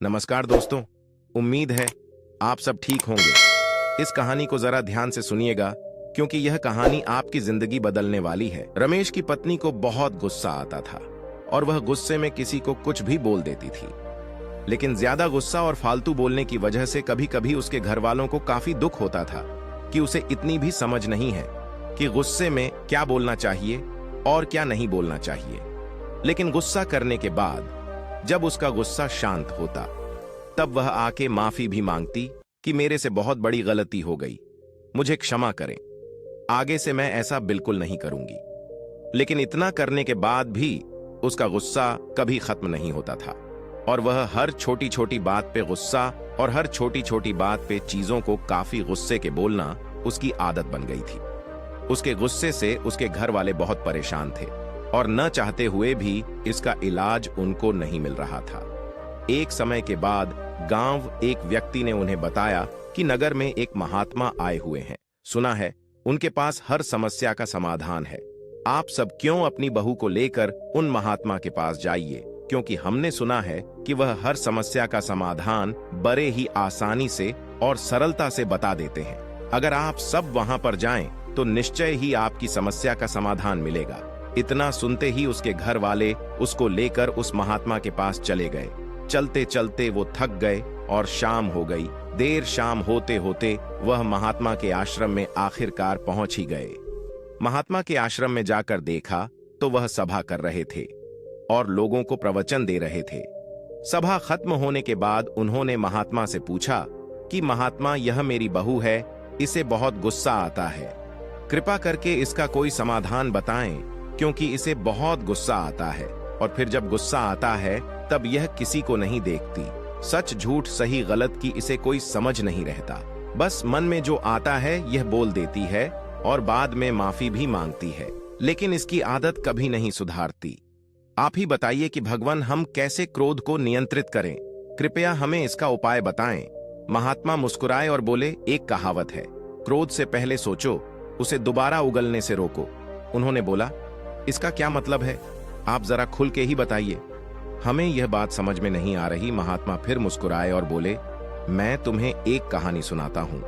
नमस्कार दोस्तों। उम्मीद है आप सब ठीक होंगे। इस कहानी को जरा ध्यान से सुनिएगा क्योंकि यह कहानी आपकी जिंदगी बदलने वाली है। रमेश की पत्नी को बहुत गुस्सा आता था और वह गुस्से में किसी को कुछ भी बोल देती थी, लेकिन ज्यादा गुस्सा और फालतू बोलने की वजह से कभी कभी उसके घर वालों को काफी दुख होता था कि उसे इतनी भी समझ नहीं है कि गुस्से में क्या बोलना चाहिए और क्या नहीं बोलना चाहिए। लेकिन गुस्सा करने के बाद जब उसका गुस्सा शांत होता तब वह आके माफी भी मांगती कि मेरे से बहुत बड़ी गलती हो गई, मुझे क्षमा करें, आगे से मैं ऐसा बिल्कुल नहीं करूंगी। लेकिन इतना करने के बाद भी उसका गुस्सा कभी खत्म नहीं होता था और वह हर छोटी छोटी बात पे गुस्सा और हर छोटी छोटी बात पे चीजों को काफी गुस्से के बोलना उसकी आदत बन गई थी। उसके गुस्से से उसके घर वाले बहुत परेशान थे और न चाहते हुए भी इसका इलाज उनको नहीं मिल रहा था। एक समय के बाद गांव एक व्यक्ति ने उन्हें बताया कि नगर में एक महात्मा आए हुए हैं। सुना है उनके पास हर समस्या का समाधान है। आप सब क्यों अपनी बहू को लेकर उन महात्मा के पास जाइए, क्योंकि हमने सुना है कि वह हर समस्या का समाधान बड़े ही आसानी से और सरलता से बता देते हैं। अगर आप सब वहां पर जाएं तो निश्चय ही आपकी समस्या का समाधान मिलेगा। इतना सुनते ही उसके घर वाले उसको लेकर उस महात्मा के पास चले गए। चलते चलते वो थक गए और शाम हो गई। देर शाम होते होते वह महात्मा के आश्रम में आखिरकार पहुंच ही गए। महात्मा के आश्रम में जाकर देखा तो वह सभा कर रहे थे और लोगों को प्रवचन दे रहे थे। सभा खत्म होने के बाद उन्होंने महात्मा से पूछा कि महात्मा, यह मेरी बहू है, इसे बहुत गुस्सा आता है, कृपा करके इसका कोई समाधान बताएं, क्योंकि इसे बहुत गुस्सा आता है और फिर जब गुस्सा आता है तब यह किसी को नहीं देखती। सच झूठ सही गलत की इसे कोई समझ नहीं रहता। बस मन में जो आता है यह बोल देती है और बाद में माफी भी मांगती है, लेकिन इसकी आदत कभी नहीं सुधारती। आप ही बताइए कि भगवान, हम कैसे क्रोध को नियंत्रित करें? कृपया हमें इसका उपाय बताएं। महात्मा मुस्कुराए और बोले, एक कहावत है, क्रोध से पहले सोचो, उसे दोबारा उगलने से रोको। उन्होंने बोला, इसका क्या मतलब है? आप जरा खुल के ही बताइए, हमें यह बात समझ में नहीं आ रही। महात्मा फिर मुस्कुराए और बोले, मैं तुम्हें एक कहानी सुनाता हूं।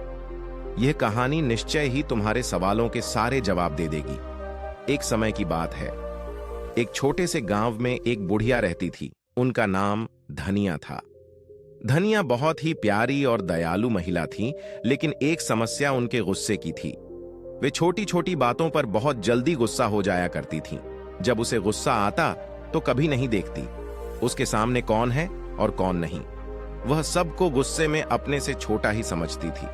यह कहानी निश्चय ही तुम्हारे सवालों के सारे जवाब दे देगी। एक समय की बात है, एक छोटे से गांव में एक बुढ़िया रहती थी। उनका नाम धनिया था। धनिया बहुत ही प्यारी और दयालु महिला थी, लेकिन एक समस्या उनके गुस्से की थी। वे छोटी छोटी बातों पर बहुत जल्दी गुस्सा हो जाया करती थीं। जब उसे गुस्सा आता तो कभी नहीं देखती उसके सामने कौन है और कौन नहीं। वह सबको गुस्से में अपने से छोटा ही समझती थी।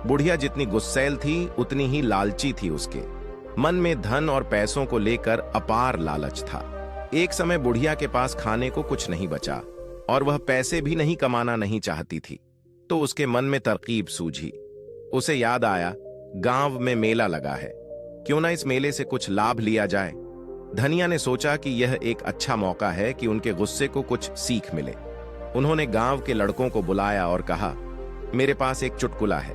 बुढ़िया जितनी गुस्सैल थी उतनी ही लालची थी। उसके मन में धन और पैसों को लेकर अपार लालच था। एक समय बुढ़िया के पास खाने को कुछ नहीं बचा और वह पैसे भी नहीं कमाना नहीं चाहती थी। तो उसके मन में तरकीब सूझी। उसे याद आया, गांव में मेला लगा है, क्यों ना इस मेले से कुछ लाभ लिया जाए। धनिया ने सोचा कि यह एक अच्छा मौका है कि उनके गुस्से को कुछ सीख मिले। उन्होंने गांव के लड़कों को बुलाया और कहा, मेरे पास एक चुटकुला है,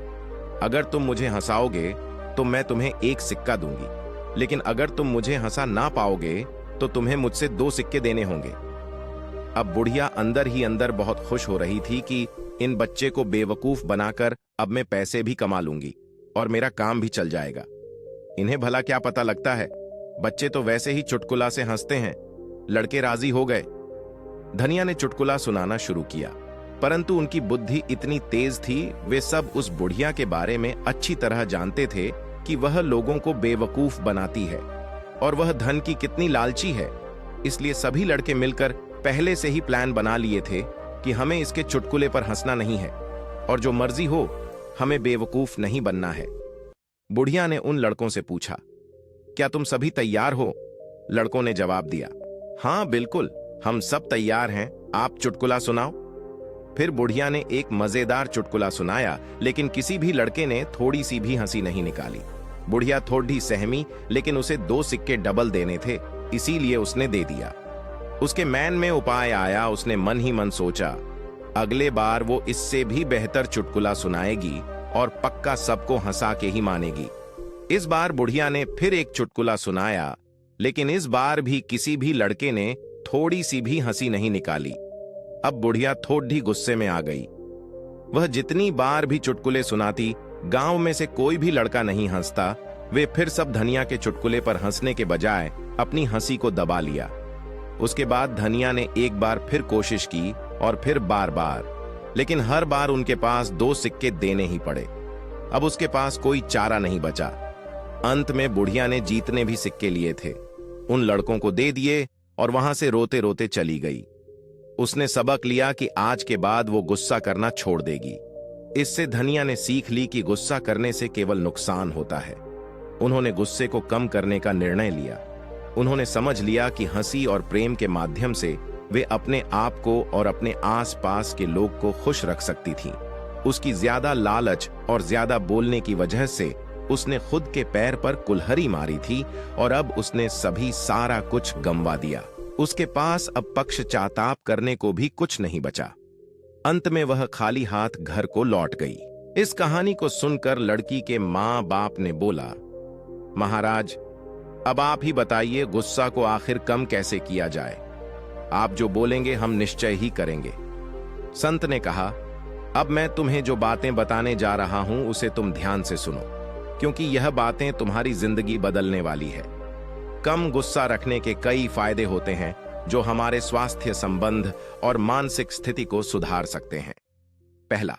अगर तुम मुझे हंसाओगे तो मैं तुम्हें एक सिक्का दूंगी, लेकिन अगर तुम मुझे हंसा ना पाओगे तो तुम्हें मुझसे 2 सिक्के देने होंगे। अब बुढ़िया अंदर ही अंदर बहुत खुश हो रही थी कि इन बच्चे को बेवकूफ बनाकर अब मैं पैसे भी कमा लूंगी और मेरा काम भी चल जाएगा। इन्हें भला क्या पता लगता है, बच्चे तो वैसे ही चुटकुला से हंसते हैं। लड़के राजी हो गए। धनिया ने चुटकुला सुनाना शुरू किया, परंतु उनकी बुद्धि इतनी तेज थी, वे सब उस बुढ़िया के बारे में अच्छी तरह जानते थे कि वह लोगों को बेवकूफ बनाती है और वह धन की कितनी लालची है। इसलिए सभी लड़के मिलकर पहले से ही प्लान बना लिए थे कि हमें इसके चुटकुले पर हंसना नहीं है और जो मर्जी हो, हमें बेवकूफ नहीं बनना है। बुढ़िया ने उन लड़कों से पूछा, क्या तुम सभी तैयार हो? लड़कों ने जवाब दिया, हाँ बिल्कुल, हम सब तैयार हैं, आप चुटकुला सुनाओ। फिर बुढ़िया ने एक मजेदार चुटकुला सुनाया, लेकिन किसी भी लड़के ने थोड़ी सी भी हंसी नहीं निकाली। बुढ़िया थोड़ी सहमी, लेकिन उसे 2 सिक्के डबल देने थे, इसीलिए उसने दे दिया। उसके मैन में उपाय आया। उसने मन ही मन सोचा, अगले बार वो इससे भी बेहतर चुटकुला सुनाएगी और पक्का सबको हंसा के ही मानेगी। इस बार बुढ़िया ने फिर एक चुटकुला सुनाया, लेकिन इस बार भी किसी भी लड़के ने थोड़ी सी भी हंसी नहीं निकाली। अब बुढ़िया थोड़ी गुस्से में आ गई। वह जितनी बार भी चुटकुले सुनाती, गांव में से कोई भी लड़का नहीं हंसता। वे फिर सब धनिया के चुटकुले पर हंसने के बजाय अपनी हंसी को दबा लिया। उसके बाद धनिया ने एक बार फिर कोशिश की और फिर बार बार, लेकिन हर बार उनके पास 2 सिक्के देने ही पड़े। अब उसके पास कोई चारा नहीं बचा। अंत में बुढ़िया ने जीतने भी सिक्के लिए थे, उन लड़कों को दे दिए और वहां से रोते रोते चली गई। उसने सबक लिया कि आज के बाद वो गुस्सा करना छोड़ देगी। इससे धनिया ने सीख ली कि गुस्सा करने से केवल नुकसान होता है। उन्होंने गुस्से को कम करने का निर्णय लिया। उन्होंने समझ लिया कि हंसी और प्रेम के माध्यम से वे अपने आप को और अपने आसपास के लोग को खुश रख सकती थीं। उसकी ज्यादा लालच और ज्यादा बोलने की वजह से उसने खुद के पैर पर कुल्हाड़ी मारी थी और अब उसने सभी सारा कुछ गंवा दिया। उसके पास अब पक्षचाताप करने को भी कुछ नहीं बचा। अंत में वह खाली हाथ घर को लौट गई। इस कहानी को सुनकर लड़की के माँ बाप ने बोला, महाराज, अब आप ही बताइए गुस्सा को आखिर कम कैसे किया जाए। आप जो बोलेंगे हम निश्चय ही करेंगे। संत ने कहा, अब मैं तुम्हें जो बातें बताने जा रहा हूं उसे तुम ध्यान से सुनो, क्योंकि यह बातें तुम्हारी जिंदगी बदलने वाली है। कम गुस्सा रखने के कई फायदे होते हैं जो हमारे स्वास्थ्य संबंध और मानसिक स्थिति को सुधार सकते हैं। पहला,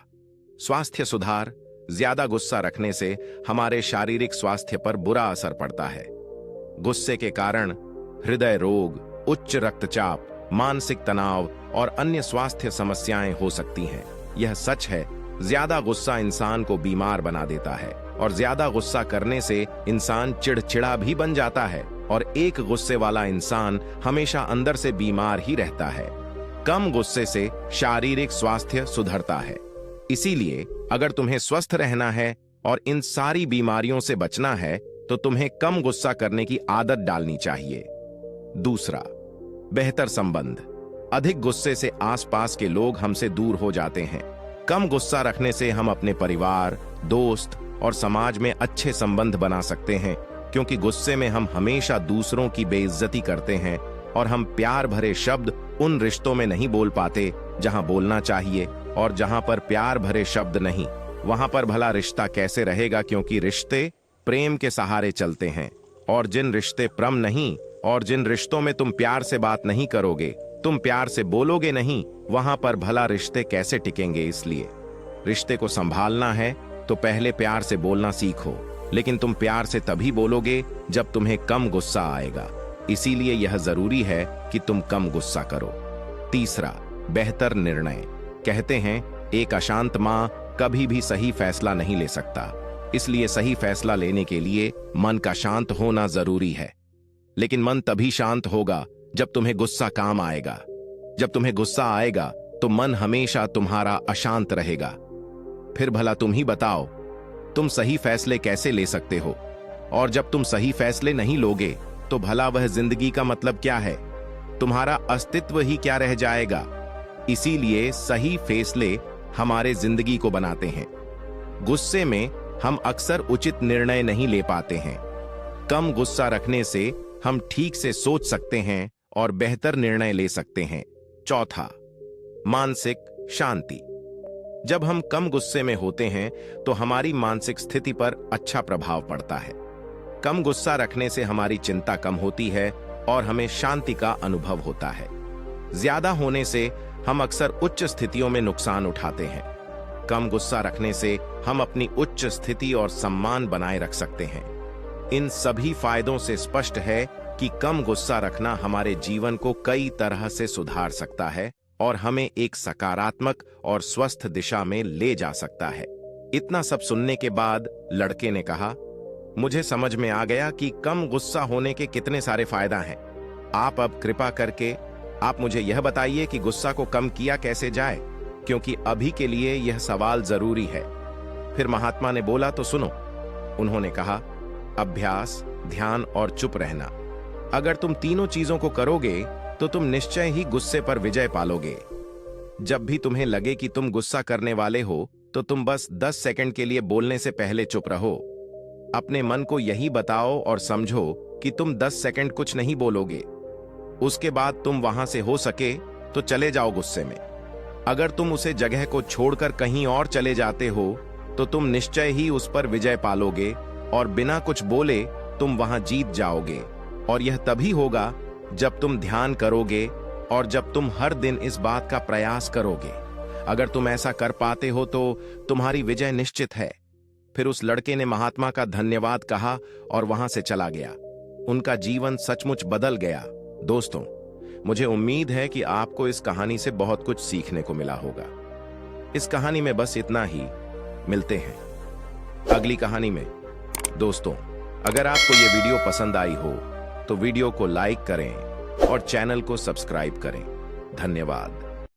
स्वास्थ्य सुधार। ज्यादा गुस्सा रखने से हमारे शारीरिक स्वास्थ्य पर बुरा असर पड़ता है। गुस्से के कारण हृदय रोग, उच्च रक्तचाप, मानसिक तनाव और अन्य स्वास्थ्य समस्याएं हो सकती हैं। यह सच है, ज्यादा गुस्सा इंसान को बीमार बना देता है और ज्यादा गुस्सा करने से इंसान चिड़चिड़ा भी बन जाता है और एक गुस्से वाला इंसान हमेशा अंदर से बीमार ही रहता है। कम गुस्से से शारीरिक स्वास्थ्य सुधरता है। इसीलिए अगर तुम्हें स्वस्थ रहना है और इन सारी बीमारियों से बचना है तो तुम्हें कम गुस्सा करने की आदत डालनी चाहिए। दूसरा, बेहतर संबंध। अधिक गुस्से से आसपास के लोग हमसे दूर हो जाते हैं। कम गुस्सा रखने से हम अपने परिवार, दोस्त और समाज में अच्छे संबंध बना सकते हैं, क्योंकि गुस्से में हम हमेशा दूसरों की बेइज्जती करते हैं और हम प्यार भरे शब्द उन रिश्तों में नहीं बोल पाते जहां बोलना चाहिए, और जहां पर प्यार भरे शब्द नहीं वहां पर भला रिश्ता कैसे रहेगा, क्योंकि रिश्ते प्रेम के सहारे चलते हैं। और जिन रिश्ते प्रेम नहीं और जिन रिश्तों में तुम प्यार से बात नहीं करोगे, तुम प्यार से बोलोगे नहीं, वहां पर भला रिश्ते कैसे टिकेंगे। इसलिए रिश्ते को संभालना है तो पहले प्यार से बोलना सीखो, लेकिन तुम प्यार से तभी बोलोगे जब तुम्हें कम गुस्सा आएगा। इसीलिए यह जरूरी है कि तुम कम गुस्सा करो। तीसरा, बेहतर निर्णय। कहते हैं एक अशांत मां कभी भी सही फैसला नहीं ले सकता, इसलिए सही फैसला लेने के लिए मन का शांत होना जरूरी है। लेकिन मन तभी शांत होगा जब तुम्हें गुस्सा काम आएगा। जब तुम्हें गुस्सा आएगा तो मन हमेशा तुम्हारा अशांत रहेगा। फिर भला तुम ही बताओ, तुम सही फैसले कैसे ले सकते हो? और जब तुम सही फैसले नहीं लोगे तो भला वह जिंदगी का मतलब क्या है? तुम्हारा अस्तित्व ही क्या रह जाएगा? इसीलिए सही फैसले हमारे जिंदगी को बनाते हैं। गुस्से में हम अक्सर उचित निर्णय नहीं ले पाते हैं। कम गुस्सा रखने से हम ठीक से सोच सकते हैं और बेहतर निर्णय ले सकते हैं। चौथा, मानसिक शांति। जब हम कम गुस्से में होते हैं तो हमारी मानसिक स्थिति पर अच्छा प्रभाव पड़ता है। कम गुस्सा रखने से हमारी चिंता कम होती है और हमें शांति का अनुभव होता है। ज्यादा होने से हम अक्सर उच्च स्थितियों में नुकसान उठाते हैं। कम गुस्सा रखने से हम अपनी उच्च स्थिति और सम्मान बनाए रख सकते हैं। इन सभी फायदों से स्पष्ट है कि कम गुस्सा रखना हमारे जीवन को कई तरह से सुधार सकता है और हमें एक सकारात्मक और स्वस्थ दिशा में ले जा सकता है। इतना सब सुनने के बाद लड़के ने कहा, मुझे समझ में आ गया कि कम गुस्सा होने के कितने सारे फायदा हैं। आप अब कृपा करके आप मुझे यह बताइए कि गुस्सा को कम किया कैसे जाए, क्योंकि अभी के लिए यह सवाल जरूरी है। फिर महात्मा ने बोला, तो सुनो। उन्होंने कहा, अभ्यास, ध्यान और चुप रहना। अगर तुम तीनों चीजों को करोगे तो तुम निश्चय ही गुस्से पर विजय पालोगे। जब भी तुम्हें लगे कि तुम गुस्सा करने वाले हो तो तुम बस 10 सेकंड के लिए बोलने से पहले चुप रहो। अपने मन को यही बताओ और समझो कि तुम 10 सेकंड कुछ नहीं बोलोगे। उसके बाद तुम वहां से हो सके तो चले जाओ गुस्से में। अगर तुम उसे जगह को छोड़कर कहीं और चले जाते हो तो तुम निश्चय ही उस पर विजय पालोगे और बिना कुछ बोले तुम वहां जीत जाओगे। और यह तभी होगा जब तुम ध्यान करोगे और जब तुम हर दिन इस बात का प्रयास करोगे। अगर तुम ऐसा कर पाते हो तो तुम्हारी विजय निश्चित है। फिर उस लड़के ने महात्मा का धन्यवाद कहा और वहां से चला गया। उनका जीवन सचमुच बदल गया। दोस्तों, मुझे उम्मीद है कि आपको इस कहानी से बहुत कुछ सीखने को मिला होगा। इस कहानी में बस इतना ही। मिलते हैं अगली कहानी में। दोस्तों, अगर आपको यह वीडियो पसंद आई हो तो वीडियो को लाइक करें और चैनल को सब्सक्राइब करें। धन्यवाद।